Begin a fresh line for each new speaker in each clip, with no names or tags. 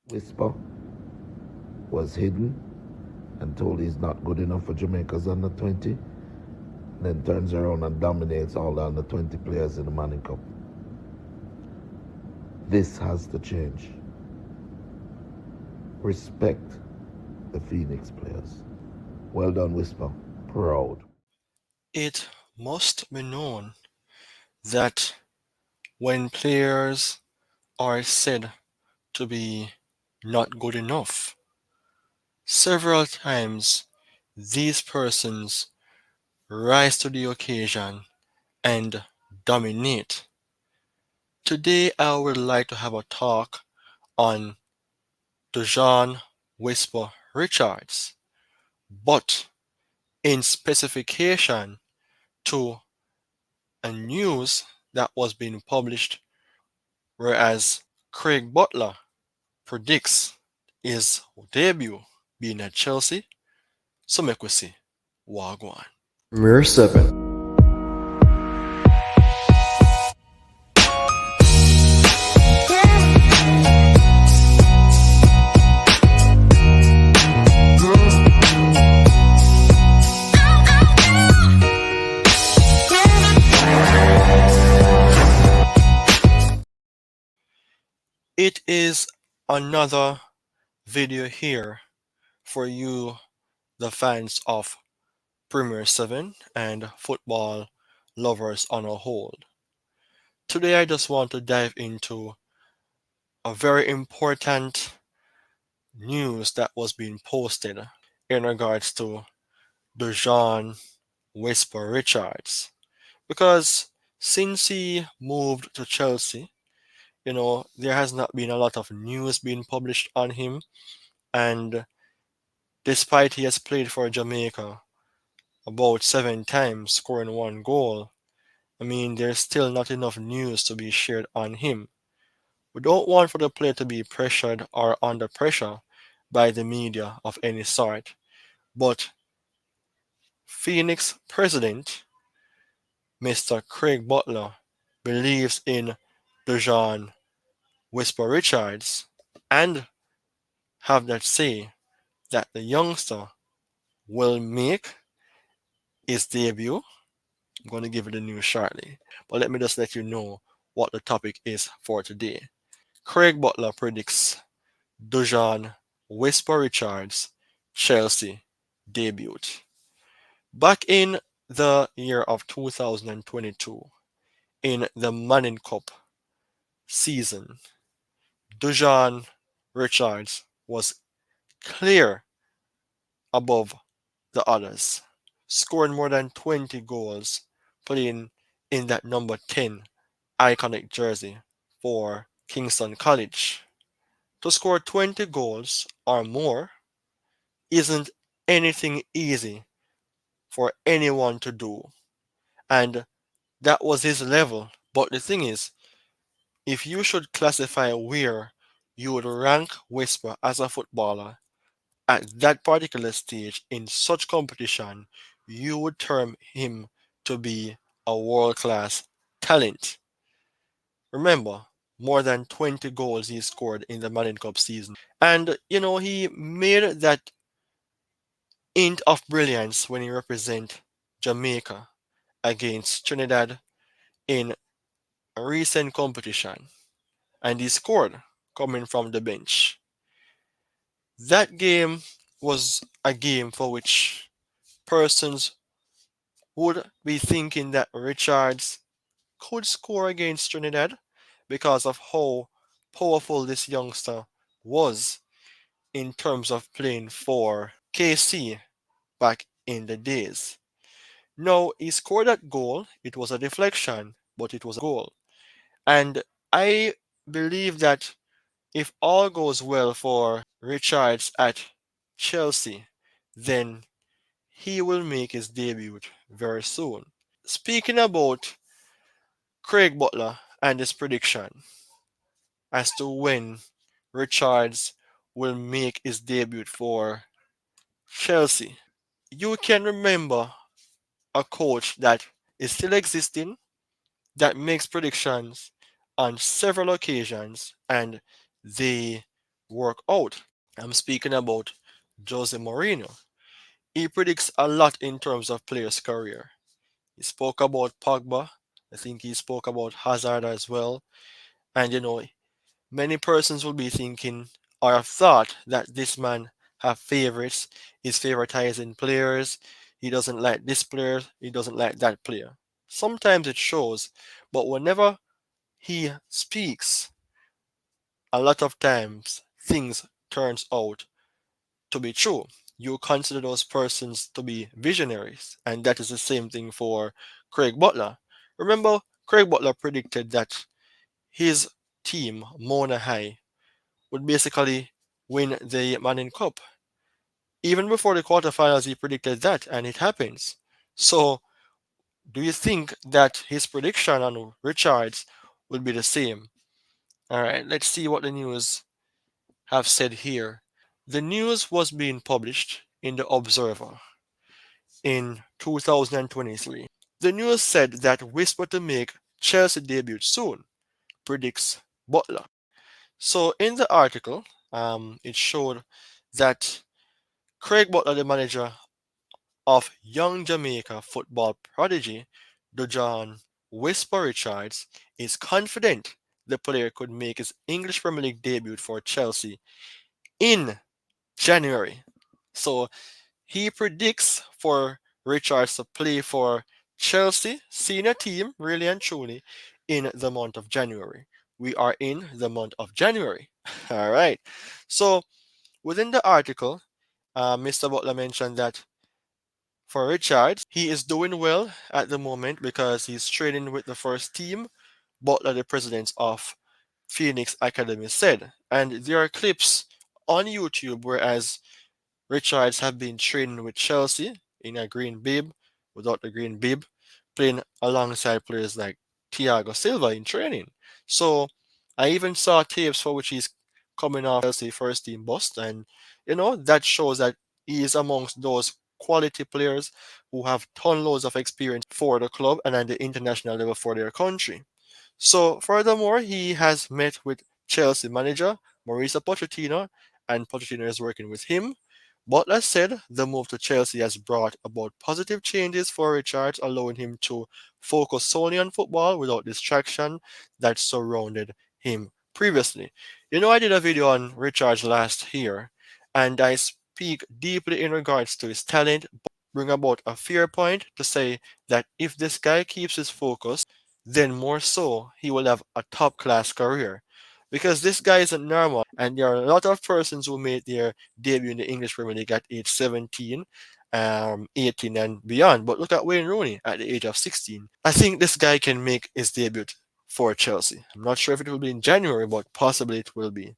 Whisper was hidden and told he's not good enough for Jamaica's under 20, then turns around and dominates all the under 20 players in the Manning Cup. This has to change. Respect the Phoenix players. Well done, Whisper. Proud.
It must be known that when players are said to be not good enough, several times these persons rise to the occasion and dominate. Today, I would like to have a talk on Dujuan Whisper Richards, but in specification to a news that was being published, whereas Craig Butler predicts his debut being at Chelsea. So make we see. Wagwan.
Premier 7.
It is another video here for you, the fans of Premier 7 and football lovers on a whole. Today, I just want to dive into a very important news that was being posted in regards to Dejan Whisper Richards. Because since he moved to Chelsea, there has not been a lot of news being published on him. And despite he has played for Jamaica about 7 times, scoring 1 goal, I mean, there's still not enough news to be shared on him. We don't want for the player to be pressured or under pressure by the media of any sort. But Phoenix president, Mr. Craig Butler, believes in Dejan Whisper Richards and have that say that the youngster will make his debut. I'm going to give it a news shortly, but let me just let you know what the topic is for today. Craig Butler predicts Dujuan Whisper Richards Chelsea debut. Back in the year of 2022, in the Manning Cup season, Dujuan Richards was clear above the others, scoring more than 20 goals, playing in that number 10 iconic jersey for Kingston College. To score 20 goals or more isn't anything easy for anyone to do, and that was his level. But the thing is, if you should classify where you would rank Whisper as a footballer at that particular stage in such competition, you would term him to be a world class talent. Remember, more than 20 goals he scored in the Manning Cup season. And, he made that hint of brilliance when he represented Jamaica against Trinidad in a recent competition. And he scored coming from the bench. That game was a game for which persons would be thinking that Richards could score against Trinidad because of how powerful this youngster was in terms of playing for KC back in the days. Now, he scored that goal. It was a deflection, but it was a goal. And I believe that if all goes well for Richards at Chelsea, then he will make his debut very soon. Speaking about Craig Butler and his prediction as to when Richards will make his debut for Chelsea, you can remember a coach that is still existing that makes predictions on several occasions and they work out. I'm speaking about Jose Mourinho. He predicts a lot in terms of players' career. He spoke about Pogba. I think he spoke about Hazard as well. And many persons will be thinking or have thought that this man have favorites. He's favoritizing players. He doesn't like this player. He doesn't like that player. Sometimes it shows, but whenever he speaks, a lot of times things turns out to be true. You consider those persons to be visionaries, and that is the same thing for Craig Butler. Remember, Craig Butler predicted that his team, Mona High, would basically win the Manning Cup. Even before the quarterfinals, he predicted that, and it happens. So, do you think that his prediction on Richards will be the same? All right, let's see what the news have said here. The news was being published in the Observer in 2023. The news said that whisper to make Chelsea debut soon, predicts Butler. So in the article, it showed that Craig Butler, the manager of young Jamaica football prodigy Dujuan Whisper Richards, is confident the player could make his English Premier League debut for Chelsea in January. So he predicts for Richards to play for Chelsea senior team, really and truly, in the month of January. We are in the month of January. All right. So within the article, Mr. Butler mentioned that for Richards, he is doing well at the moment because he's training with the first team. Butler, the president of Phoenix Academy, said. And there are clips on YouTube whereas Richards have been training with Chelsea in a green bib, without the green bib, playing alongside players like Thiago Silva in training. So I even saw tapes for which he's coming off Chelsea first team bust, and that shows that he is amongst those quality players who have ton loads of experience for the club and at the international level for their country. So, furthermore, he has met with Chelsea manager Mauricio Pochettino, and Pochettino is working with him. Butler said the move to Chelsea has brought about positive changes for Richards, allowing him to focus solely on football without distraction that surrounded him previously. I did a video on Richards last year, and I speak deeply in regards to his talent, bring about a fair point to say that if this guy keeps his focus, then more so he will have a top class career. Because this guy isn't normal, and there are a lot of persons who made their debut in the English Premier League at age 17, 18, and beyond. But look at Wayne Rooney at the age of 16. I think this guy can make his debut for Chelsea. I'm not sure if it will be in January, but possibly it will be.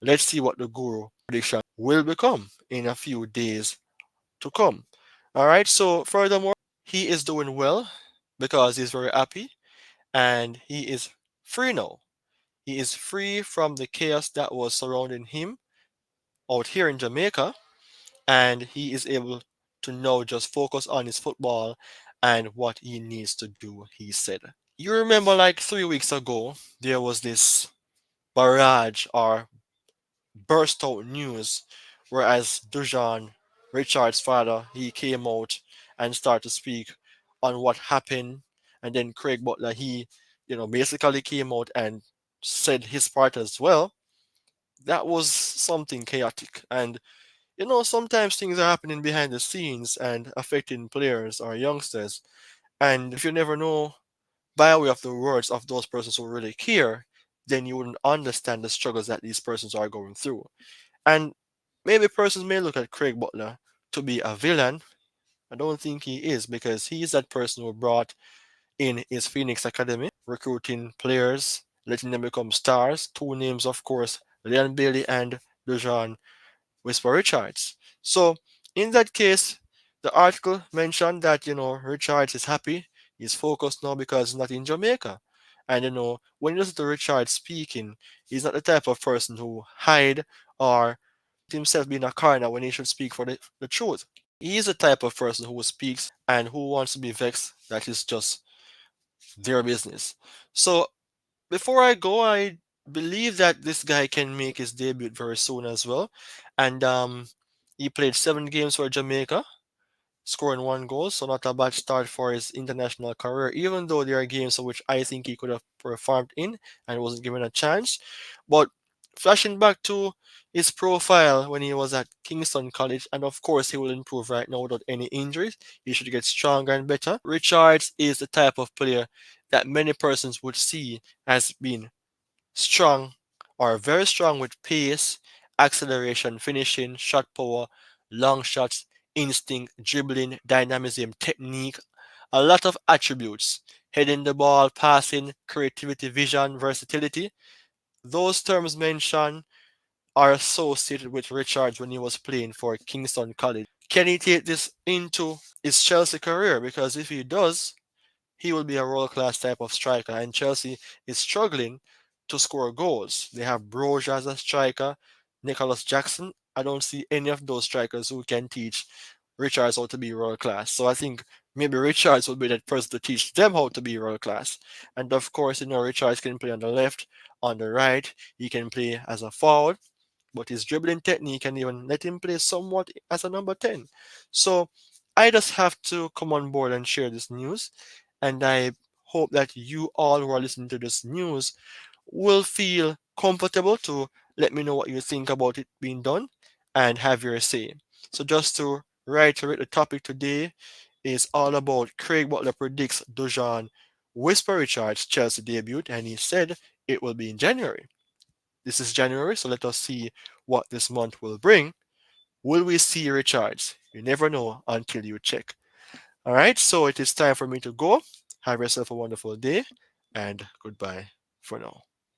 Let's see what the guru prediction will become in a few days to come. All right, so furthermore, he is doing well because he's very happy and he is free now. He is free from the chaos that was surrounding him out here in Jamaica, and he is able to now just focus on his football and what he needs to do, he said. You remember, like 3 weeks ago, there was this barrage or burst out news, whereas Dujan, Richard's father, he came out and started to speak on what happened, and then Craig Butler, he, basically came out and said his part as well. That was something chaotic, and sometimes things are happening behind the scenes and affecting players or youngsters, and if you never know by way of the words of those persons who really care, then you wouldn't understand the struggles that these persons are going through. And maybe persons may look at Craig Butler to be a villain. I don't think he is because he is that person who brought in his Phoenix Academy, recruiting players, letting them become stars. Two names, of course, Leon Bailey and Dujuan Whisper Richards. So, in that case, the article mentioned that, Richards is happy. He's focused now because he's not in Jamaica. And, when you listen to Richards speaking, he's not the type of person who hide or himself be in a corner when he should speak for the truth. He is the type of person who speaks and who wants to be vexed. That is just their business. So before I go, I believe that this guy can make his debut very soon as well. And he played 7 games for Jamaica, scoring 1 goal, so not a bad start for his international career, even though there are games in which I think he could have performed in and wasn't given a chance. But flashing back to his profile when he was at Kingston College, and of course he will improve right now without any injuries. He should get stronger and better. Richards is the type of player that many persons would see as being strong or very strong with pace, acceleration, finishing, shot power, long shots, instinct, dribbling, dynamism, technique, a lot of attributes. Heading the ball, passing, creativity, vision, versatility. Those terms mentioned are associated with Richards when he was playing for Kingston College. Can he take this into his Chelsea career? Because if he does, he will be a world class type of striker. And Chelsea is struggling to score goals. They have Broja as a striker, Nicholas Jackson. I don't see any of those strikers who can teach Richards how to be world class. So I think maybe Richards will be that person to teach them how to be world class. And of course, Richards can play on the left, on the right. He can play as a forward, but his dribbling technique can even let him play somewhat as a number 10. So I just have to come on board and share this news. And I hope that you all who are listening to this news will feel comfortable to let me know what you think about it being done and have your say. So just to reiterate, the topic today is all about Craig Butler predicts Dujuan Whisper Richards Chelsea debut, and he said it will be in January. This is January, so let us see what this month will bring. Will we see Richards? You never know until you check. All right, so it is time for me to go. Have yourself a wonderful day, and goodbye for now.